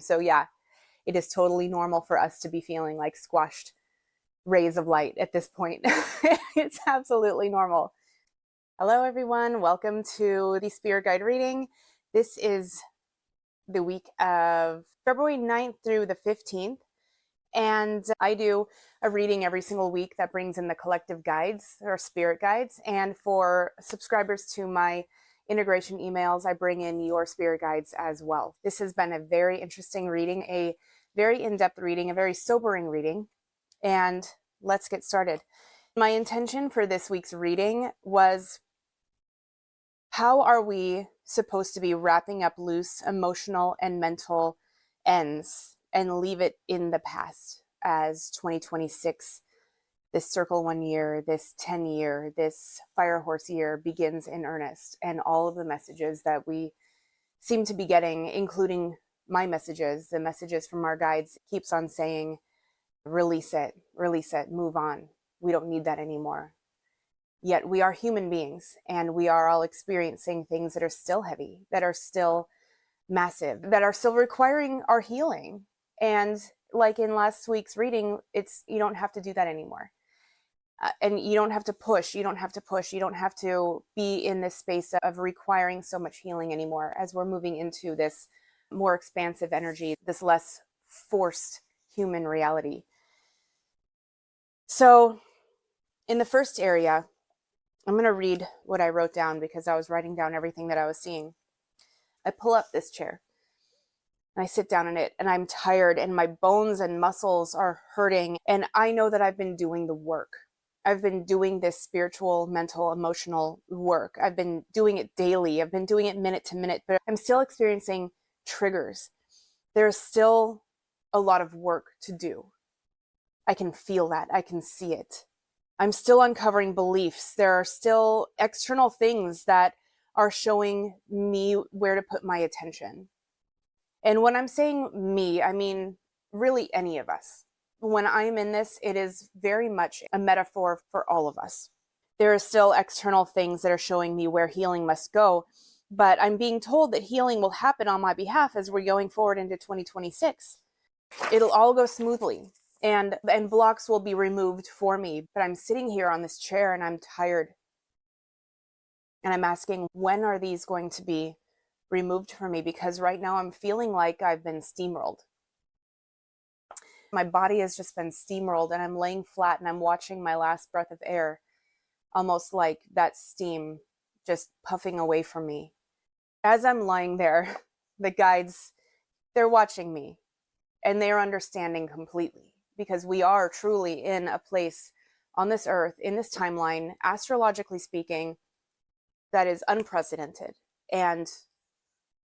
So yeah, it is totally normal for us to be feeling like squashed rays of light at this point. It's absolutely normal. Hello, everyone. Welcome to the Spirit Guide reading. This is the week of February 9th through the 15th. And I do a reading every single week that brings in the collective guides or spirit guides. And for subscribers to my integration emails, I bring in your spirit guides as well. This has been a very interesting reading, a very in-depth reading, a very sobering reading. And let's get started. My intention for this week's reading was, how are we supposed to be wrapping up loose emotional and mental ends and leave it in the past as 2026, this circle 1 year, this 10 year, this fire horse year begins in earnest, and all of the messages that we seem to be getting, including my messages, the messages from our guides, keeps on saying, release it, move on. We don't need that anymore. Yet we are human beings, and we are all experiencing things that are still heavy, that are still massive, that are still requiring our healing. And like in last week's reading, you don't have to do that anymore. And you don't have to push, you don't have to be in this space of requiring so much healing anymore, as we're moving into this more expansive energy, this less forced human reality. So in the first area, I'm going to read what I wrote down because I was writing down everything that I was seeing. I pull up this chair and I sit down in it, and I'm tired and my bones and muscles are hurting. And I know that I've been doing the work. I've been doing this spiritual, mental, emotional work. I've been doing it daily. I've been doing it minute to minute, but I'm still experiencing triggers. There's still a lot of work to do. I can feel that. I can see it. I'm still uncovering beliefs. There are still external things that are showing me where to put my attention. And when I'm saying me, I mean really any of us. When I'm in this, it is very much a metaphor for all of us. There are still external things that are showing me where healing must go, but I'm being told that healing will happen on my behalf as we're going forward into 2026. It'll all go smoothly. And blocks will be removed for me. But I'm sitting here on this chair and I'm tired. And I'm asking, when are these going to be removed for me? Because right now I'm feeling like I've been steamrolled. My body has just been steamrolled, and I'm laying flat and I'm watching my last breath of air, almost like that steam just puffing away from me. As I'm lying there, the guides, they're watching me and they're understanding completely. Because we are truly in a place on this earth, in this timeline, astrologically speaking, that is unprecedented. And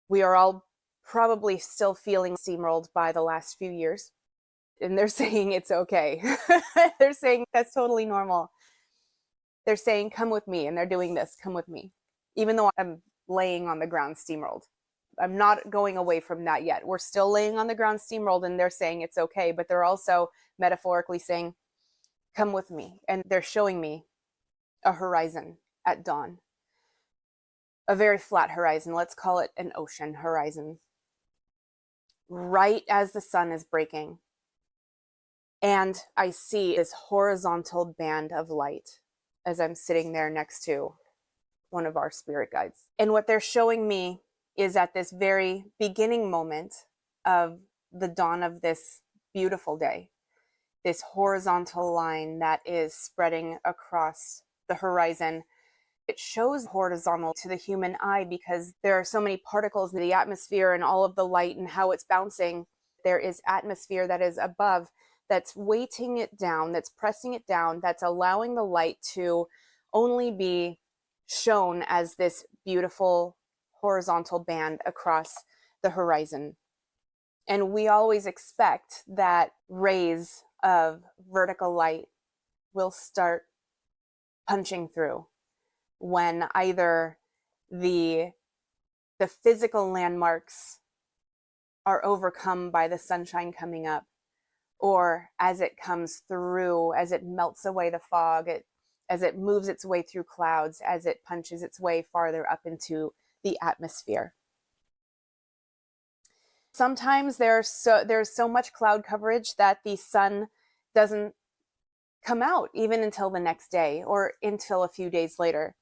we are all probably still feeling steamrolled by the last few years. And they're saying it's okay. They're saying that's totally normal. They're saying, come with me. And they're doing this, come with me. Even though I'm laying on the ground steamrolled. I'm not going away from that yet. We're still laying on the ground steamrolled, and they're saying it's okay, but they're also metaphorically saying, come with me. And they're showing me a horizon at dawn, a very flat horizon. Let's call it an ocean horizon. Right as the sun is breaking. And I see this horizontal band of light as I'm sitting there next to one of our spirit guides. And what they're showing me is at this very beginning moment of the dawn of this beautiful day, this horizontal line that is spreading across the horizon. It shows horizontal to the human eye because there are so many particles in the atmosphere and all of the light and how it's bouncing. There is atmosphere that is above, that's weighting it down, that's pressing it down, that's allowing the light to only be shown as this beautiful horizontal band across the horizon. And we always expect that rays of vertical light will start punching through when either the physical landmarks are overcome by the sunshine coming up, or as it comes through, as it melts away the fog, as it moves its way through clouds, as it punches its way farther up into the atmosphere. Sometimes there's so much cloud coverage that the sun doesn't come out even until the next day or until a few days later.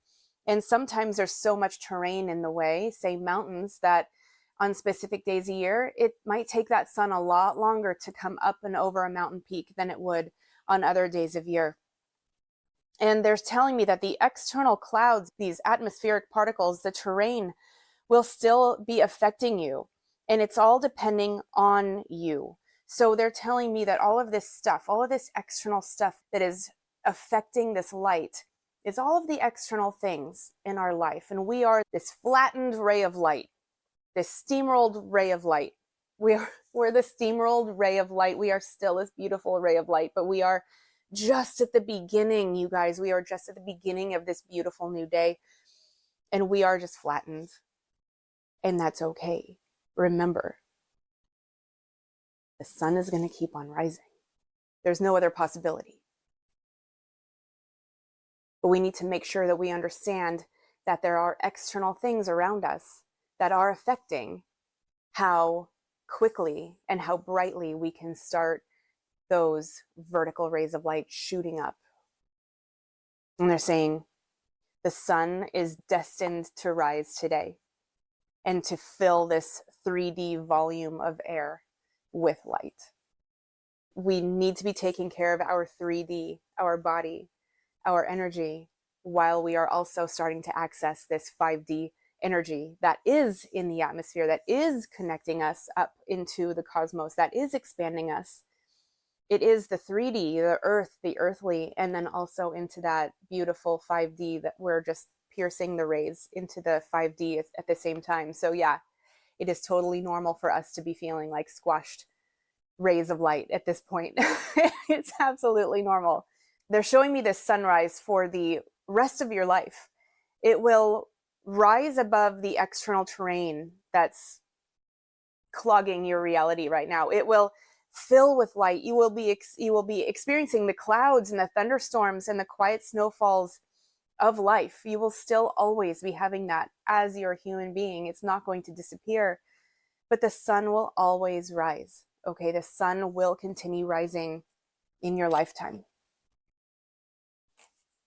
And sometimes there's so much terrain in the way, say mountains, that on specific days a year, it might take that sun a lot longer to come up and over a mountain peak than it would on other days of year. And they're telling me that the external clouds, these atmospheric particles, the terrain, will still be affecting you. And it's all depending on you. So they're telling me that all of this stuff, all of this external stuff that is affecting this light, is all of the external things in our life. And we are this flattened ray of light, this steamrolled ray of light. We're the steamrolled ray of light. We are still this beautiful ray of light, but we are just at the beginning, you guys. We are just at the beginning of this beautiful new day. And we are just flattened. And that's okay. Remember, the sun is going to keep on rising. There's no other possibility. But we need to make sure that we understand that there are external things around us that are affecting how quickly and how brightly we can start those vertical rays of light shooting up. And they're saying the sun is destined to rise today and to fill this 3D volume of air with light. We need to be taking care of our 3D, our body, our energy, while we are also starting to access this 5D energy that is in the atmosphere, that is connecting us up into the cosmos, that is expanding us. It is the 3D, the earth, the earthly, and then also into that beautiful 5D that we're just piercing the rays into the 5D at the same time. So yeah, it is totally normal for us to be feeling like squashed rays of light at this point. It's absolutely normal. They're showing me this sunrise for the rest of your life. It will rise above the external terrain that's clogging your reality right now. It will fill with light. You will be experiencing the clouds and the thunderstorms and the quiet snowfalls of life. You will still always be having that as you're a human being. It's not going to disappear, but the sun will always rise. Okay, the sun will continue rising in your lifetime.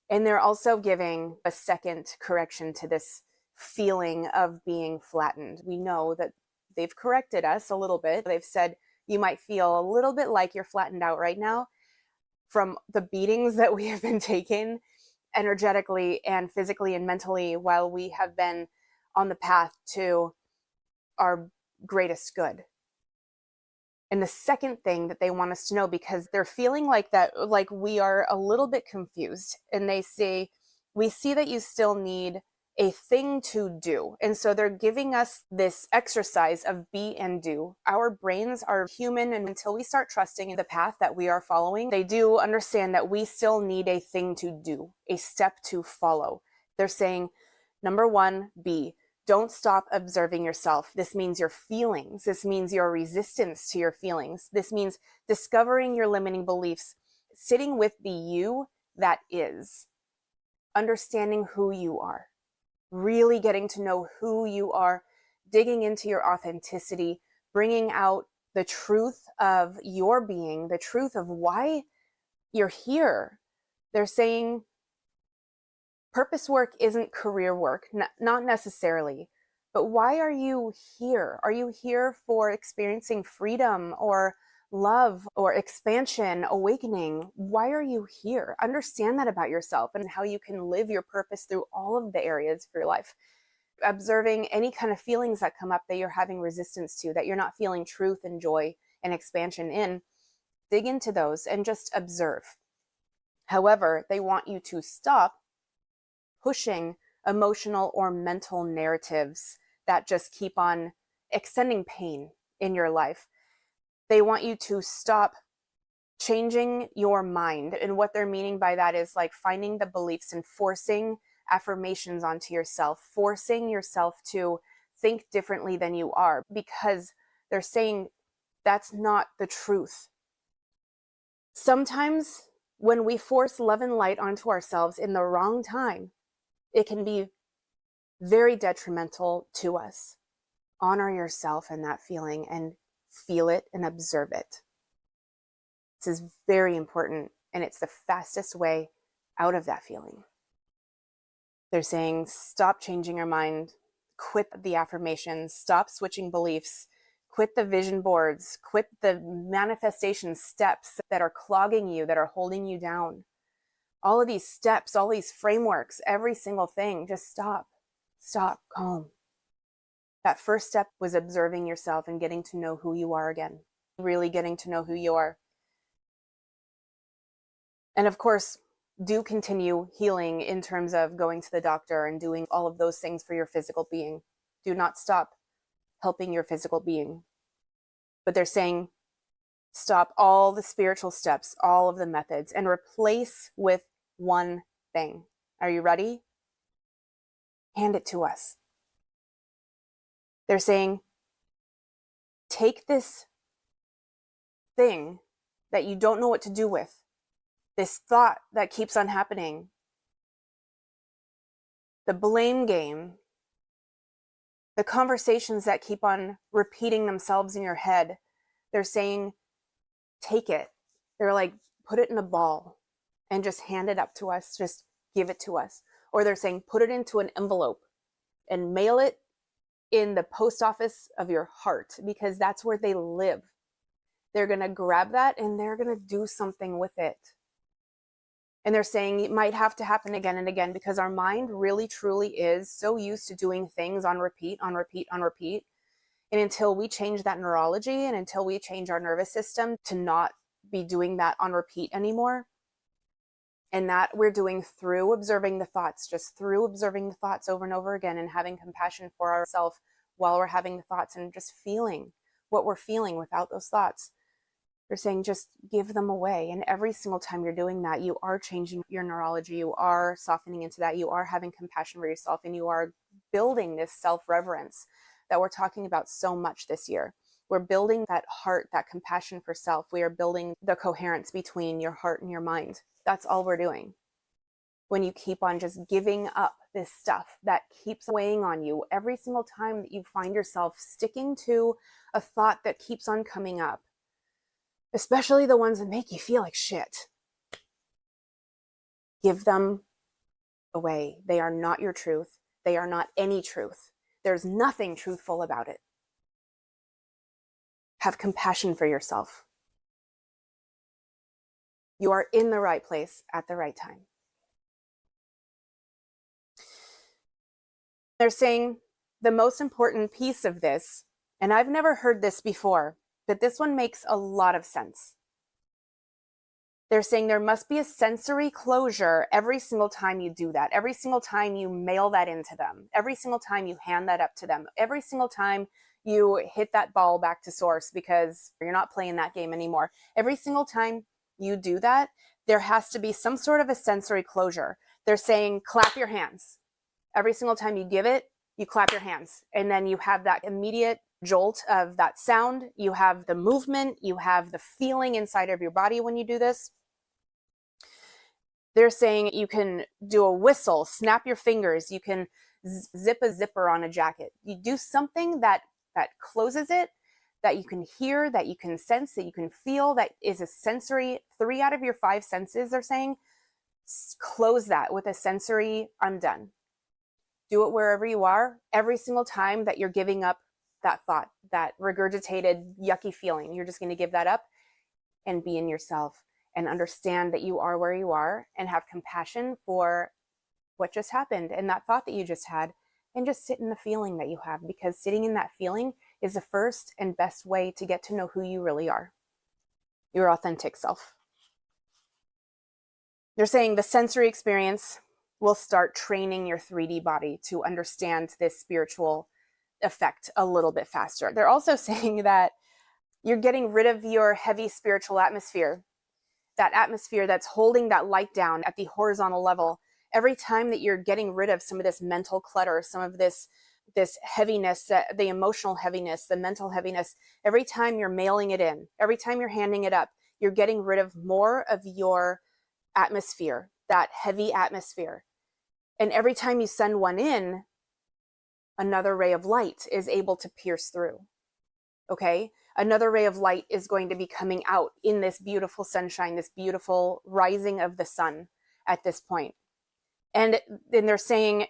And they're also giving a second correction to this feeling of being flattened. We know that they've corrected us a little bit. They've said you might feel a little bit like you're flattened out right now from the beatings that we have been taking energetically and physically and mentally while we have been on the path to our greatest good. And the second thing that they want us to know, because they're feeling like that, like we are a little bit confused, and they say, we see that you still need a thing to do. And so they're giving us this exercise of be and do. Our brains are human, and until we start trusting in the path that we are following, they do understand that we still need a thing to do, a step to follow. They're saying, number one, be. Don't stop observing yourself. This means your feelings. This means your resistance to your feelings. This means discovering your limiting beliefs, sitting with the you that is, understanding who you are, really getting to know who you are, digging into your authenticity, bringing out the truth of your being, the truth of why you're here. They're saying purpose work isn't career work, not necessarily, but why are you here? Are you here for experiencing freedom or love or expansion, awakening? Why are you here? Understand that about yourself and how you can live your purpose through all of the areas of your life. Observing any kind of feelings that come up that you're having resistance to, that you're not feeling truth and joy and expansion in, dig into those and just observe. However, they want you to stop pushing emotional or mental narratives that just keep on extending pain in your life. They want you to stop changing your mind. And what they're meaning by that is like finding the beliefs and forcing affirmations onto yourself, forcing yourself to think differently than you are, because they're saying that's not the truth. Sometimes when we force love and light onto ourselves in the wrong time, it can be very detrimental to us. honor yourself in that feeling and feel it and observe it. This is very important, and it's the fastest way out of that feeling. They're saying, stop changing your mind, quit the affirmations, stop switching beliefs, quit the vision boards, quit the manifestation steps that are clogging you, that are holding you down. All of these steps, all these frameworks, every single thing, just stop, calm. That first step was observing yourself and getting to know who you are again, really getting to know who you are. And of course, do continue healing in terms of going to the doctor and doing all of those things for your physical being. Do not stop helping your physical being. But they're saying, stop all the spiritual steps, all of the methods, and replace with one thing. Are you ready? Hand it to us. They're saying, take this thing that you don't know what to do with, this thought that keeps on happening, the blame game, the conversations that keep on repeating themselves in your head. They're saying, take it. They're like, put it in a ball and just hand it up to us. Just give it to us. Or they're saying, put it into an envelope and mail it in the post office of your heart, because that's where they live. They're going to grab that and they're going to do something with it. And they're saying it might have to happen again and again, because our mind really, truly is so used to doing things on repeat, on repeat, on repeat. And until we change that neurology and until we change our nervous system to not be doing that on repeat anymore, and that we're doing through observing the thoughts, just through observing the thoughts over and over again and having compassion for ourselves while we're having the thoughts and just feeling what we're feeling without those thoughts. They're saying, just give them away. And every single time you're doing that, you are changing your neurology. You are softening into that. You are having compassion for yourself, and you are building this self-reverence that we're talking about so much this year. We're building that heart, that compassion for self. We are building the coherence between your heart and your mind. That's all we're doing. When you keep on just giving up this stuff that keeps weighing on you, every single time that you find yourself sticking to a thought that keeps on coming up, especially the ones that make you feel like shit, give them away. They are not your truth. They are not any truth. There's nothing truthful about it. Have compassion for yourself. You are in the right place at the right time. They're saying the most important piece of this, and I've never heard this before, but this one makes a lot of sense. They're saying there must be a sensory closure every single time you do that, every single time you mail that into them, every single time you hand that up to them, every single time you hit that ball back to source because you're not playing that game anymore. Every single time you do that, there has to be some sort of a sensory closure. They're saying, clap your hands. Every single time you give it, you clap your hands. And then you have that immediate jolt of that sound. You have the movement. You have the feeling inside of your body when you do this. They're saying you can do a whistle, snap your fingers. You can zip a zipper on a jacket. You do something that closes it, that you can hear, that you can sense, that you can feel, that is a sensory, 3 out of your 5 senses, they're saying, close that with a sensory, I'm done. Do it wherever you are, every single time that you're giving up that thought, that regurgitated, yucky feeling. You're just going to give that up and be in yourself and understand that you are where you are and have compassion for what just happened and that thought that you just had, and just sit in the feeling that you have, because sitting in that feeling is the first and best way to get to know who you really are, your authentic self. They're saying the sensory experience will start training your 3D body to understand this spiritual effect a little bit faster. They're also saying that you're getting rid of your heavy spiritual atmosphere, that atmosphere that's holding that light down at the horizontal level. Every time that you're getting rid of some of this mental clutter, some of this heaviness, the emotional heaviness, the mental heaviness, every time you're mailing it in, every time you're handing it up, you're getting rid of more of your atmosphere, that heavy atmosphere. And every time you send one in, another ray of light is able to pierce through. Okay? Another ray of light is going to be coming out in this beautiful sunshine, this beautiful rising of the sun at this point. And then they're saying,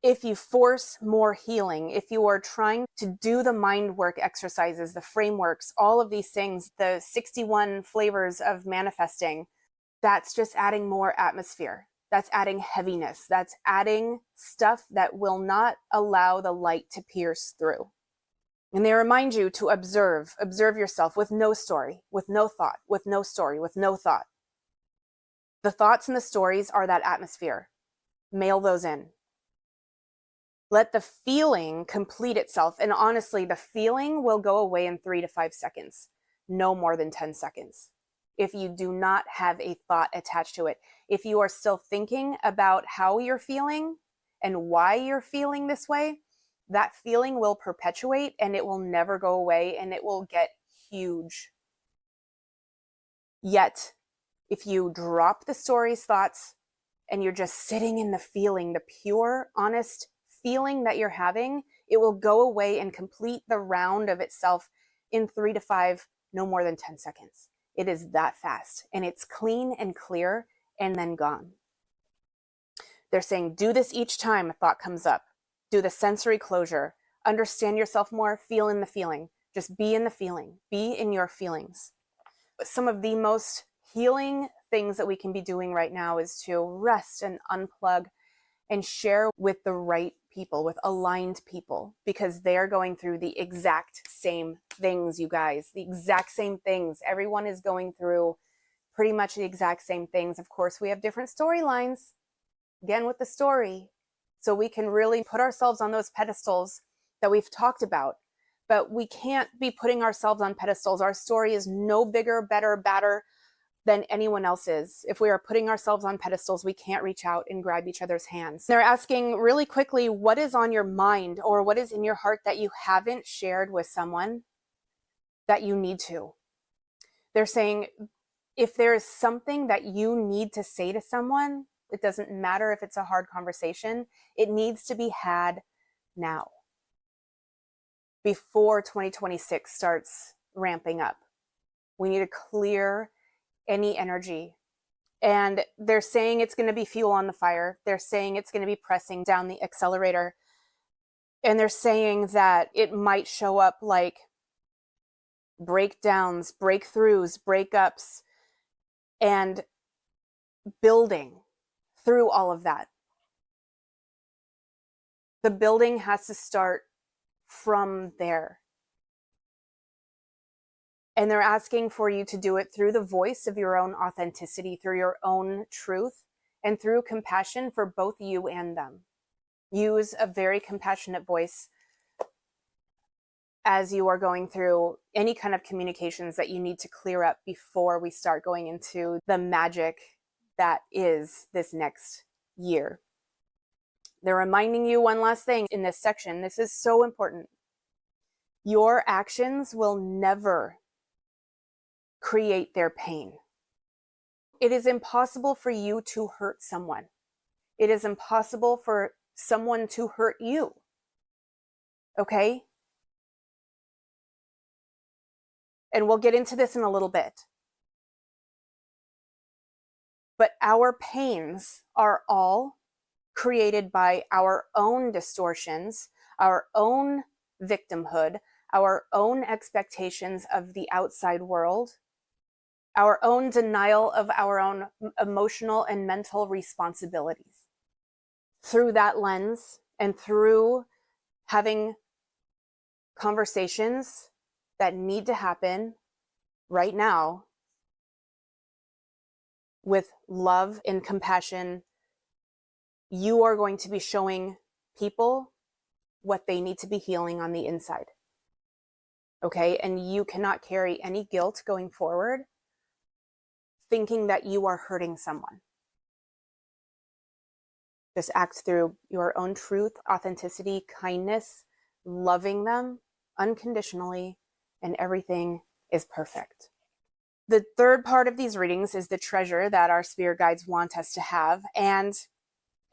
if you force more healing, if you are trying to do the mind work exercises, the frameworks, all of these things, the 61 flavors of manifesting, that's just adding more atmosphere. That's adding heaviness. That's adding stuff that will not allow the light to pierce through. And they remind you to observe yourself with no story, with no thought, with no story, with no thought. The thoughts and the stories are that atmosphere. Mail those in. Let the feeling complete itself. And honestly, the feeling will go away in 3 to 5 seconds, no more than 10 seconds. If you do not have a thought attached to it, if you are still thinking about how you're feeling and why you're feeling this way, that feeling will perpetuate and it will never go away and it will get huge. Yet, if you drop the stories, thoughts, and you're just sitting in the feeling, the pure, honest feeling that you're having, it will go away and complete the round of itself in 3 to 5, no more than 10 seconds. It is that fast, and it's clean and clear and then gone. They're saying, do this each time a thought comes up. Do the sensory closure. Understand yourself more, feel in the feeling. Just be in the feeling, be in your feelings. Some of the most healing things that we can be doing right now is to rest and unplug and share with the right people, with aligned people, because they're going through the exact same things, you guys, the exact same things. Everyone is going through pretty much the exact same things. Of course, we have different storylines, again, with the story. So we can really put ourselves on those pedestals that we've talked about, but we can't be putting ourselves on pedestals. Our story is no bigger, better, badder than anyone else's. If we are putting ourselves on pedestals, we can't reach out and grab each other's hands. They're asking really quickly, what is on your mind or what is in your heart that you haven't shared with someone that you need to? They're saying, if there is something that you need to say to someone, it doesn't matter if it's a hard conversation, it needs to be had now, before 2026 starts ramping up. We need to clear any energy. And they're saying it's going to be fuel on the fire. They're saying it's going to be pressing down the accelerator. And they're saying that it might show up like breakdowns, breakthroughs, breakups, and building through all of that. The building has to start from there. And they're asking for you to do it through the voice of your own authenticity, through your own truth, and through compassion for both you and them. Use a very compassionate voice as you are going through any kind of communications that you need to clear up before we start going into the magic that is this next year. They're reminding you one last thing in this section. This is so important. Your actions will never create their pain. It is impossible for you to hurt someone. It is impossible for someone to hurt you. Okay? And we'll get into this in a little bit. But our pains are all created by our own distortions, our own victimhood, our own expectations of the outside world, our own denial of our own emotional and mental responsibilities. Through that lens and through having conversations that need to happen right now with love and compassion, you are going to be showing people what they need to be healing on the inside. Okay? And you cannot carry any guilt going forward thinking that you are hurting someone. Just act through your own truth, authenticity, kindness, loving them unconditionally, and everything is perfect. The third part of these readings is the treasure that our spirit guides want us to have. And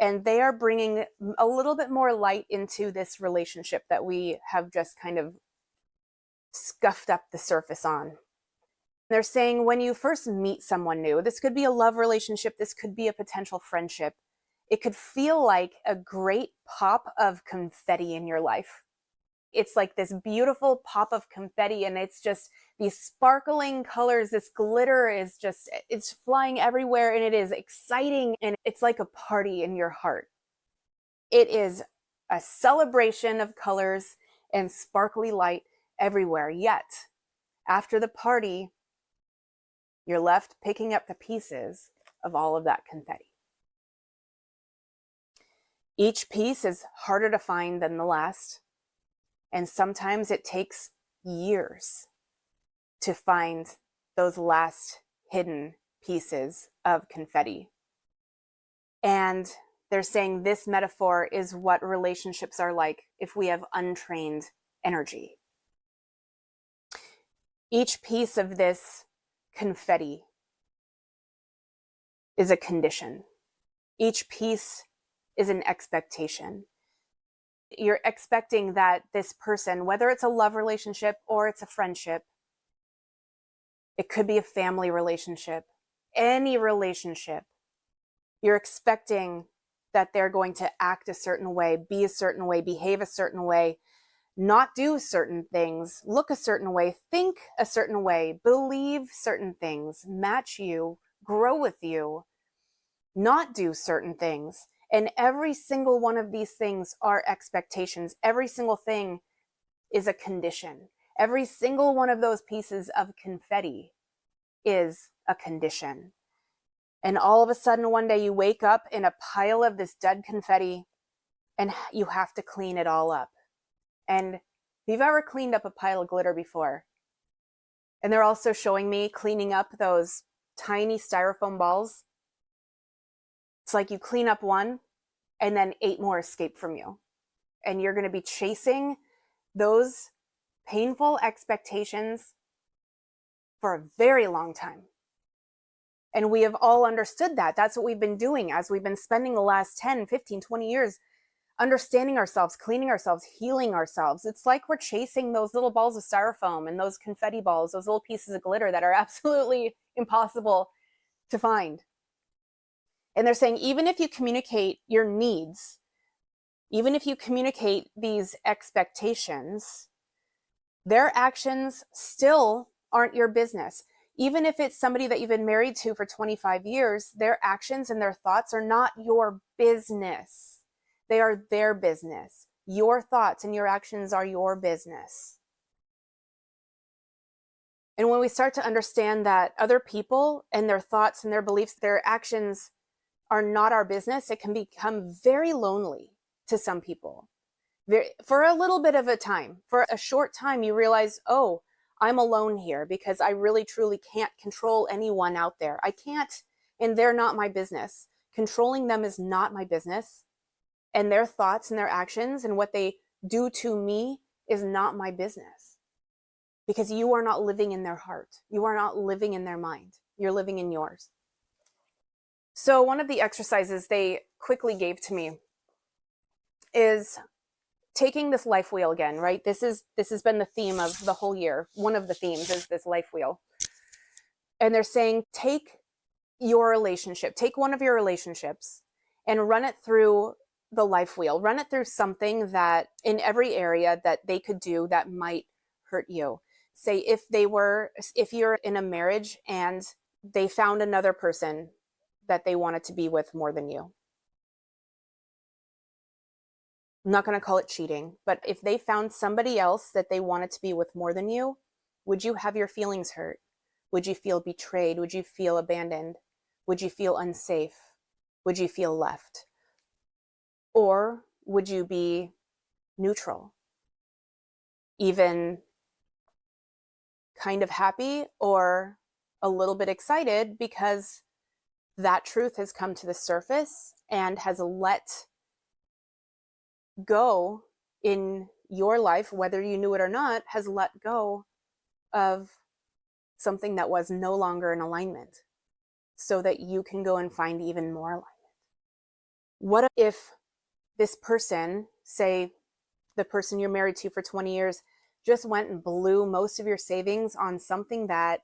And they are bringing a little bit more light into this relationship that we have just kind of scuffed up the surface on. They're saying when you first meet someone new, this could be a love relationship, this could be a potential friendship, it could feel like a great pop of confetti in your life. It's like this beautiful pop of confetti, and it's just these sparkling colors, this glitter is just, it's flying everywhere, and it is exciting, and it's like a party in your heart. It is a celebration of colors and sparkly light everywhere. Yet, after the party, you're left picking up the pieces of all of that confetti. Each piece is harder to find than the last, and sometimes it takes years to find those last hidden pieces of confetti. And they're saying this metaphor is what relationships are like if we have untrained energy. Each piece of this confetti is a condition. Each piece is an expectation. You're expecting that this person, whether it's a love relationship or it's a friendship, it could be a family relationship, any relationship, you're expecting that they're going to act a certain way, be a certain way, behave a certain way, not do certain things, look a certain way, think a certain way, believe certain things, match you, grow with you, not do certain things. And every single one of these things are expectations. Every single thing is a condition. Every single one of those pieces of confetti is a condition. And all of a sudden, one day you wake up in a pile of this dead confetti and you have to clean it all up. And if you've ever cleaned up a pile of glitter before, and they're also showing me cleaning up those tiny styrofoam balls, it's like you clean up one and then 8 more escape from you. And you're going to be chasing those painful expectations for a very long time. And we have all understood that. That's what we've been doing as we've been spending the last 10, 15, 20 years understanding ourselves, cleaning ourselves, healing ourselves. It's like we're chasing those little balls of styrofoam and those confetti balls, those little pieces of glitter that are absolutely impossible to find. And they're saying, even if you communicate your needs, even if you communicate these expectations, their actions still aren't your business. Even if it's somebody that you've been married to for 25 years, their actions and their thoughts are not your business. They are their business. Your thoughts and your actions are your business. And when we start to understand that other people and their thoughts and their beliefs, their actions are not our business, it can become very lonely to some people. For a little bit of a time, for a short time, you realize, oh, I'm alone here because I really truly can't control anyone out there. I can't, and they're not my business. Controlling them is not my business. And their thoughts and their actions and what they do to me is not my business. Because you are not living in their heart. You are not living in their mind. You're living in yours. So one of the exercises they quickly gave to me is taking this life wheel again, right? This has been the theme of the whole year. One of the themes is this life wheel. And they're saying, take your relationship, take one of your relationships and run it through the life wheel. Run it through something that in every area that they could do that might hurt you. Say if you're in a marriage and they found another person that they wanted to be with more than you. I'm not going to call it cheating, but if they found somebody else that they wanted to be with more than you, would you have your feelings hurt? Would you feel betrayed? Would you feel abandoned? Would you feel unsafe? Would you feel left? Or would you be neutral? Even kind of happy or a little bit excited because that truth has come to the surface and has let go in your life, whether you knew it or not, has let go of something that was no longer in alignment so that you can go and find even more alignment. What if this person, say the person you're married to for 20 years, just went and blew most of your savings on something that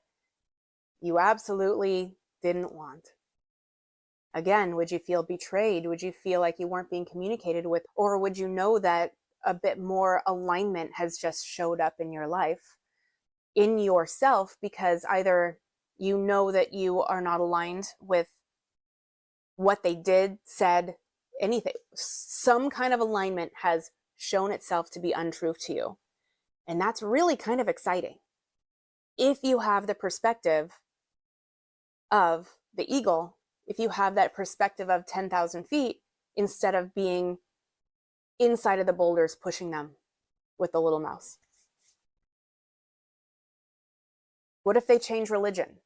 you absolutely didn't want? Again, would you feel betrayed? Would you feel like you weren't being communicated with? Or would you know that a bit more alignment has just showed up in your life, in yourself, because either you know that you are not aligned with what they did, said, anything, some kind of alignment has shown itself to be untrue to you. And that's really kind of exciting. If you have the perspective of the eagle, if you have that perspective of 10,000 feet, instead of being inside of the boulders pushing them with the little mouse. What if they change religion?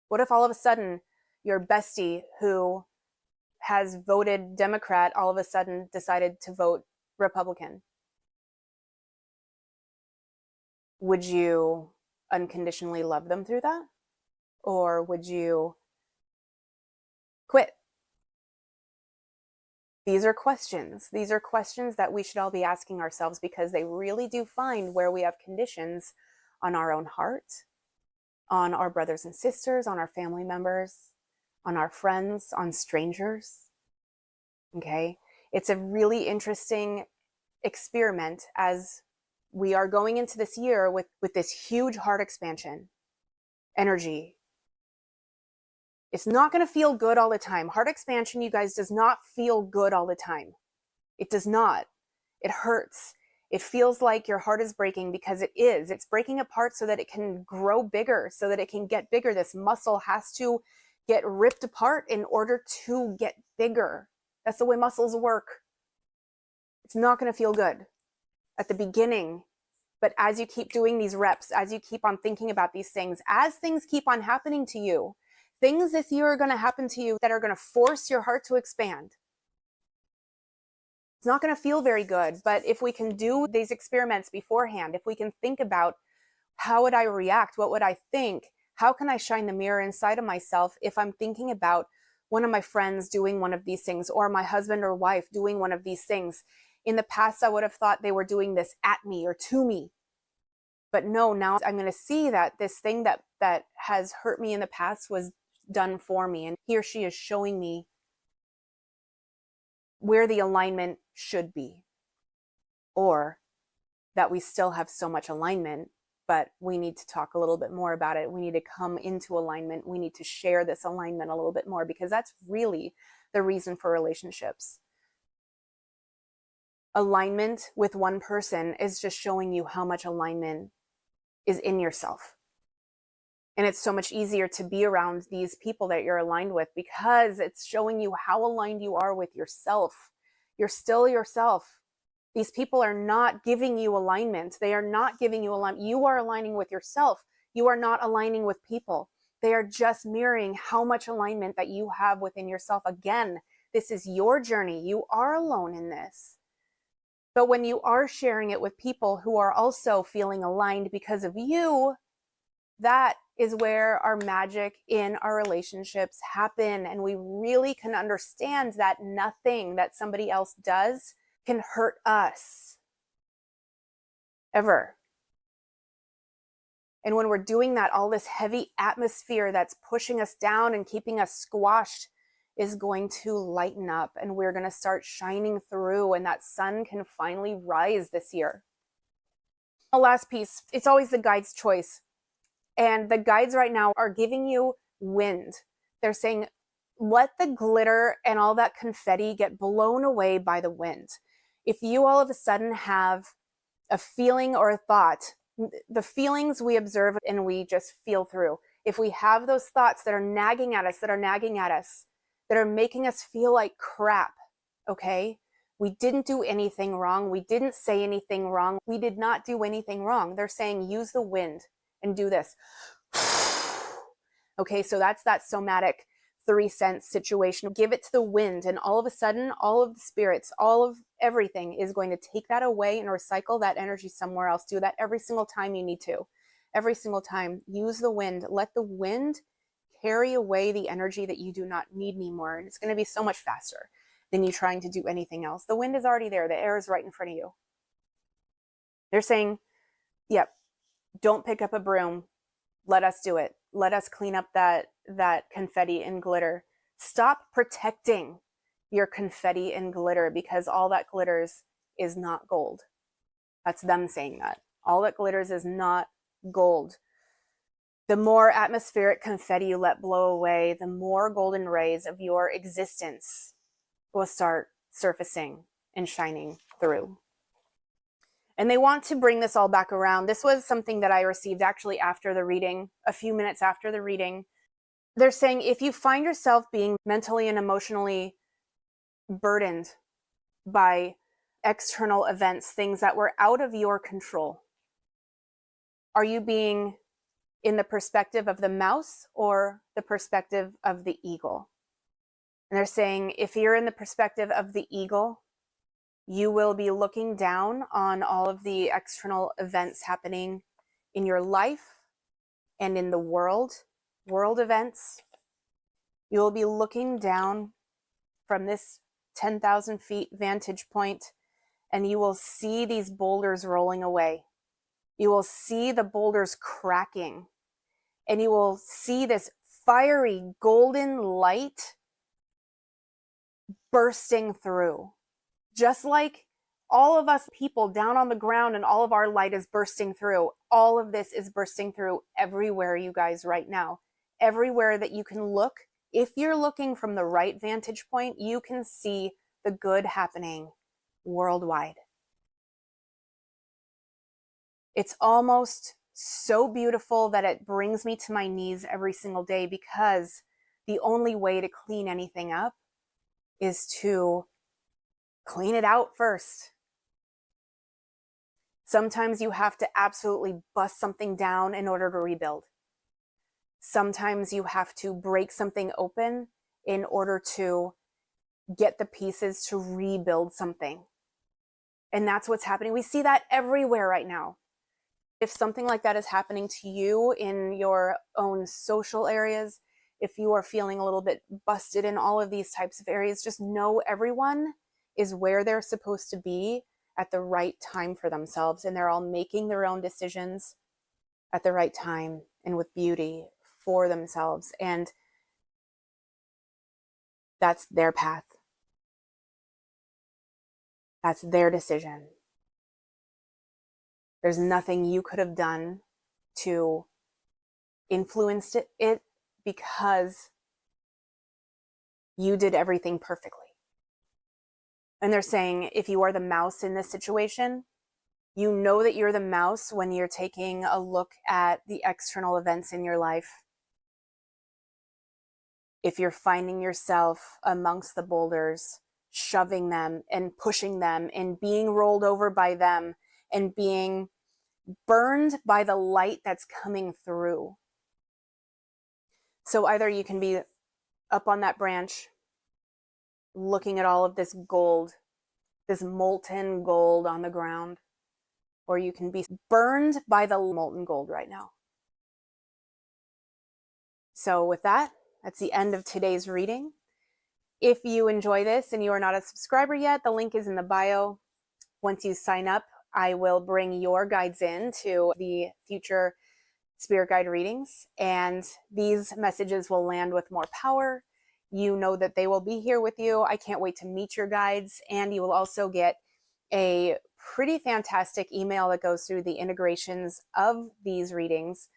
What if all of a sudden your bestie who has voted Democrat all of a sudden decided to vote Republican? Would you unconditionally love them through that? Or would you quit? These are questions. These are questions that we should all be asking ourselves, because they really do find where we have conditions on our own heart, on our brothers and sisters, on our family members, on our friends, on strangers. Okay? It's a really interesting experiment as we are going into this year with this huge heart expansion energy. It's not going to feel good all the time. Heart expansion, you guys, does not feel good all the time. It does not. It hurts. It feels like your heart is breaking, because it is. It's breaking apart so that it can grow bigger, so that it can get bigger. This muscle has to get ripped apart in order to get bigger. That's the way muscles work. It's not going to feel good at the beginning. But as you keep doing these reps, as you keep on thinking about these things, as things keep on happening to you, things this year are going to happen to you that are going to force your heart to expand. It's not going to feel very good, but if we can do these experiments beforehand, if we can think about how would I react, what would I think, how can I shine the mirror inside of myself if I'm thinking about one of my friends doing one of these things, or my husband or wife doing one of these things. In the past, I would have thought they were doing this at me or to me. But no, now I'm going to see that this thing that has hurt me in the past was done for me. And he or she is showing me where the alignment should be, or that we still have so much alignment, but we need to talk a little bit more about it. We need to come into alignment. We need to share this alignment a little bit more, because that's really the reason for relationships. Alignment with one person is just showing you how much alignment is in yourself. And it's so much easier to be around these people that you're aligned with, because it's showing you how aligned you are with yourself. You're still yourself. These people are not giving you alignment. They are not giving you alignment. You are aligning with yourself. You are not aligning with people. They are just mirroring how much alignment that you have within yourself. Again, this is your journey. You are alone in this. But when you are sharing it with people who are also feeling aligned because of you, that is where our magic in our relationships happen. And we really can understand that nothing that somebody else does can hurt us ever. And when we're doing that, all this heavy atmosphere that's pushing us down and keeping us squashed is going to lighten up, and we're going to start shining through, and that sun can finally rise this year. The last piece, it's always the guide's choice. And the guides right now are giving you wind. They're saying, let the glitter and all that confetti get blown away by the wind. If you all of a sudden have a feeling or a thought, the feelings we observe and we just feel through. If we have those thoughts that are nagging at us, that are making us feel like crap, okay? We didn't do anything wrong. We didn't say anything wrong. We did not do anything wrong. They're saying, use the wind and do this. Okay, so that's that somatic 3 cents situation. Give it to the wind, and all of a sudden, all of the spirits, all of everything is going to take that away and recycle that energy somewhere else. Do that every single time you need to. Every single time. Use the wind. Let the wind carry away the energy that you do not need anymore. And it's going to be so much faster. than you trying to do anything else. The wind is already there. The air is right in front of you. They're saying, yep, don't pick up a broom. Let us do it. Let us clean up that confetti and glitter. Stop protecting your confetti and glitter, because all that glitters is not gold. That's them saying that. All that glitters is not gold. The more atmospheric confetti you let blow away, the more golden rays of your existence will start surfacing and shining through. And they want to bring this all back around. This was something that I received actually after the reading, a few minutes after the reading. They're saying if you find yourself being mentally and emotionally burdened by external events, things that were out of your control, are you being in the perspective of the mouse or the perspective of the eagle? And they're saying if you're in the perspective of the eagle, you will be looking down on all of the external events happening in your life and in the world events. You will be looking down from this 10,000 feet vantage point, and you will see these boulders rolling away. You will see the boulders cracking, and you will see this fiery golden light bursting through. Just like all of us people down on the ground and all of our light is bursting through, all of this is bursting through everywhere, you guys, right now. Everywhere that you can look, if you're looking from the right vantage point, you can see the good happening worldwide. It's almost so beautiful that it brings me to my knees every single day, because the only way to clean anything up is to clean it out first. Sometimes you have to absolutely bust something down in order to rebuild. Sometimes you have to break something open in order to get the pieces to rebuild something. And that's what's happening. We see that everywhere right now. If something like that is happening to you in your own social areas, if you are feeling a little bit busted in all of these types of areas, just know everyone is where they're supposed to be at the right time for themselves. And they're all making their own decisions at the right time and with beauty for themselves. And that's their path. That's their decision. There's nothing you could have done to influence it, because you did everything perfectly. And they're saying if you are the mouse in this situation, you know that you're the mouse when you're taking a look at the external events in your life. If you're finding yourself amongst the boulders, shoving them and pushing them and being rolled over by them and being burned by the light that's coming through. So either you can be up on that branch looking at all of this gold, this molten gold on the ground, or you can be burned by the molten gold right now. So with that, that's the end of today's reading. If you enjoy this and you are not a subscriber yet, the link is in the bio. Once you sign up, I will bring your guides in to the future spirit guide readings, and these messages will land with more power. You know that they will be here with you. I can't wait to meet your guides, and you will also get a pretty fantastic email that goes through the integrations of these readings.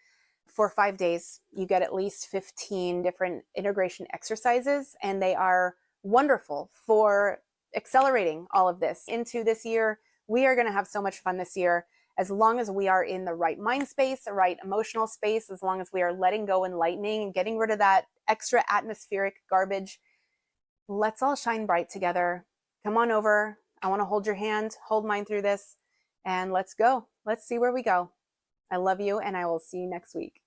For 5 days, you get at least 15 different integration exercises, and they are wonderful for accelerating all of this into this year. We are going to have so much fun this year, as long as we are in the right mind space, the right emotional space, as long as we are letting go and lightening and getting rid of that extra atmospheric garbage. Let's all shine bright together. Come on over. I want to hold your hand, hold mine through this, and let's go. Let's see where we go. I love you, and I will see you next week.